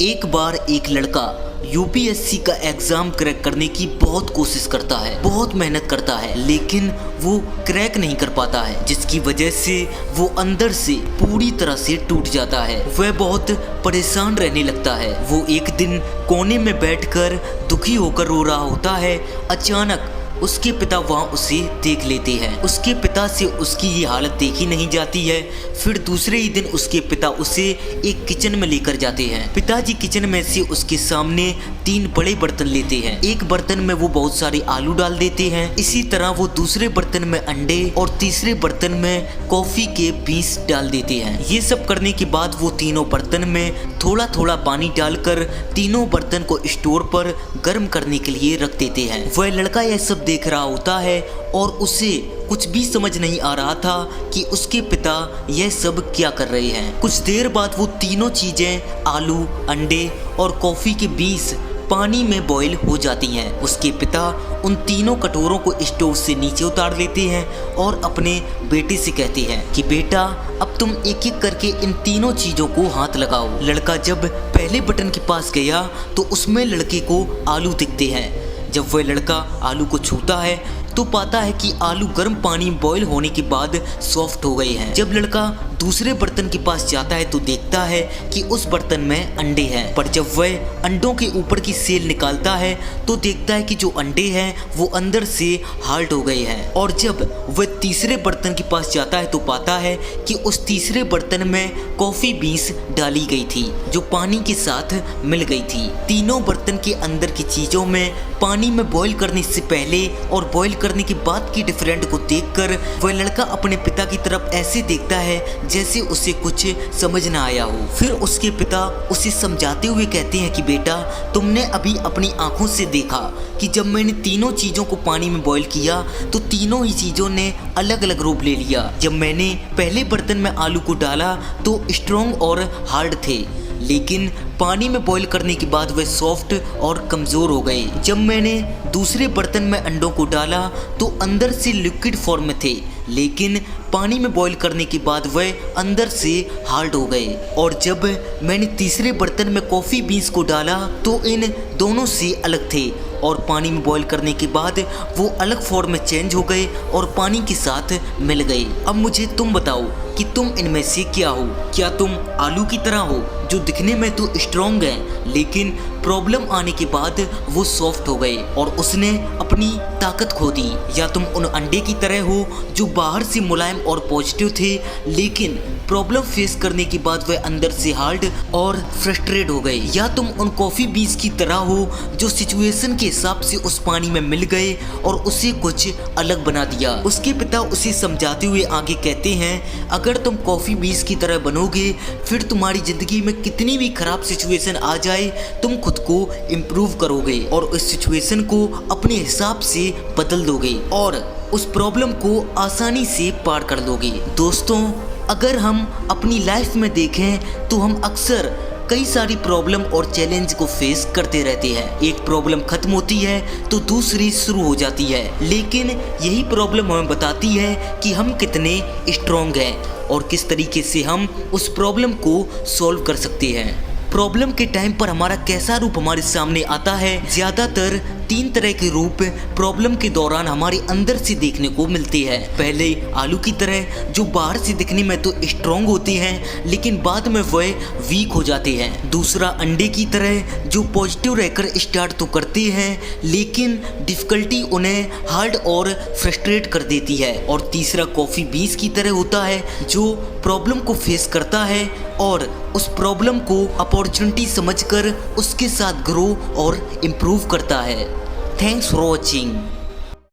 एक बार एक लड़का यूपीएससी का एग्जाम क्रैक करने की बहुत कोशिश करता है, बहुत मेहनत करता है, लेकिन वो क्रैक नहीं कर पाता है, जिसकी वजह से वो अंदर से पूरी तरह से टूट जाता है। वह बहुत परेशान रहने लगता है। वो एक दिन कोने में बैठकर दुखी होकर रो रहा होता है। अचानक उसके पिता वहाँ उसे देख लेते हैं। उसके पिता से उसकी ये हालत देखी नहीं जाती है। फिर दूसरे ही दिन उसके पिता उसे एक किचन में लेकर जाते हैं। पिताजी किचन में से उसके सामने 3 बड़े बर्तन लेते हैं। एक बर्तन में वो बहुत सारे आलू डाल देते हैं। इसी तरह वो दूसरे बर्तन में अंडे और तीसरे बर्तन में कॉफी के बीज डाल देते हैं। ये सब करने के बाद वो तीनों बर्तन में थोड़ा थोड़ा पानी डालकर तीनों बर्तन को स्टोर पर गर्म करने के लिए रख देते हैं। वह लड़का यह सब देख रहा होता है और उसे कुछ भी समझ नहीं आ रहा था कि उसके पिता यह सब क्या कर रहे हैं। कुछ देर बाद वो तीनों चीजें आलू, अंडे और कॉफी के बीज पानी में बॉईल हो जाती हैं। उसके पिता उन तीनों कटोरों को स्टोव से नीचे उतार लेते हैं और अपने बेटे से कहते हैं कि बेटा अब तुम एक एक करके इन तीनों चीज़ों को हाथ लगाओ। लड़का जब पहले बटन के पास गया तो उसमें लड़के को आलू दिखते हैं। जब वह लड़का आलू को छूता है तो पाता है कि आलू गर्म पानी में बॉईल होने के बाद सॉफ्ट हो गए हैं। जब लड़का दूसरे बर्तन के पास जाता है तो देखता है कि उस बर्तन में अंडे हैं, पर जब वह अंडों के ऊपर की सेल निकालता है तो देखता है कि जो अंडे हैं वो अंदर से हार्ड हो गए हैं। और जब वह तीसरे बर्तन के पास जाता है तो पाता है कि उस तीसरे बर्तन में कॉफी बीन्स डाली गई थी जो पानी के साथ मिल गई थी। तीनों बर्तन के अंदर की चीजों में पानी में बॉईल करने से पहले और बॉईल करने के बाद की डिफरेंट को देखकर वह लड़का अपने पिता की तरफ ऐसे देखता है जैसे उसे कुछ समझ ना आया हो। फिर उसके पिता उसे समझाते हुए कहते हैं कि बेटा तुमने अभी अपनी आंखों से देखा कि जब मैंने तीनों चीज़ों को पानी में बॉईल किया तो तीनों ही चीज़ों ने अलग अलग रूप ले लिया। जब मैंने पहले बर्तन में आलू को डाला तो स्ट्रॉन्ग और हार्ड थे, लेकिन पानी में बॉईल करने के बाद वे सॉफ्ट और कमज़ोर हो गए। जब मैंने दूसरे बर्तन में अंडों को डाला तो अंदर से लिक्विड फॉर्म में थे, लेकिन पानी में बॉईल करने के बाद वह अंदर से हार्ड हो गए। और जब मैंने तीसरे बर्तन में कॉफ़ी बीन्स को डाला तो इन दोनों से अलग थे और पानी में बॉईल करने के बाद वो अलग फॉर्म में चेंज हो गए और पानी के साथ मिल गए। अब मुझे तुम बताओ कि तुम इनमें से क्या हो? क्या तुम आलू की तरह हो जो दिखने में तो स्ट्रॉन्ग है लेकिन प्रॉब्लम आने के बाद वो सॉफ्ट हो गए और उसने अपनी ताकत खो दी? या तुम उन अंडे की तरह हो जो बाहर से मुलायम और पॉजिटिव थे लेकिन प्रॉब्लम फेस करने के बाद वह अंदर से हार्ड और फ्रस्ट्रेट हो गए? या तुम उन कॉफ़ी बीज की तरह हो जो सिचुएशन के हिसाब से उस पानी में मिल गए और उसे कुछ अलग बना दिया? उसके पिता उसे समझाते हुए आगे कहते हैं अगर तुम कॉफ़ी बीज की तरह बनोगे फिर तुम्हारी ज़िंदगी में कितनी भी खराब सिचुएशन आ जाए तुम खुद को इम्प्रूव करोगे और उस सिचुएशन को अपने हिसाब से बदल दोगे और उस प्रॉब्लम को आसानी से पार कर लोगे। दोस्तों, अगर हम अपनी लाइफ में देखें तो हम अक्सर कई सारी प्रॉब्लम और चैलेंज को फेस करते रहते हैं। एक प्रॉब्लम खत्म होती है तो दूसरी शुरू हो जाती है, लेकिन यही प्रॉब्लम हमें बताती है कि हम कितने स्ट्रॉन्ग हैं और किस तरीके से हम उस प्रॉब्लम को सॉल्व कर सकते हैं। प्रॉब्लम के टाइम पर हमारा कैसा रूप हमारे सामने आता है? ज़्यादातर 3 तरह के रूप प्रॉब्लम के दौरान हमारे अंदर से देखने को मिलते हैं। पहले आलू की तरह जो बाहर से दिखने में तो स्ट्रॉन्ग होते हैं लेकिन बाद में वह वीक हो जाते हैं। दूसरा अंडे की तरह जो पॉजिटिव रहकर स्टार्ट तो करते हैं लेकिन डिफ़िकल्टी उन्हें हार्ड और फ्रस्ट्रेट कर देती है। और तीसरा कॉफ़ी बीज की तरह होता है जो प्रॉब्लम को फेस करता है और उस प्रॉब्लम को अपॉर्चुनिटी समझकर उसके साथ ग्रो और इम्प्रूव करता है। Thanks for watching.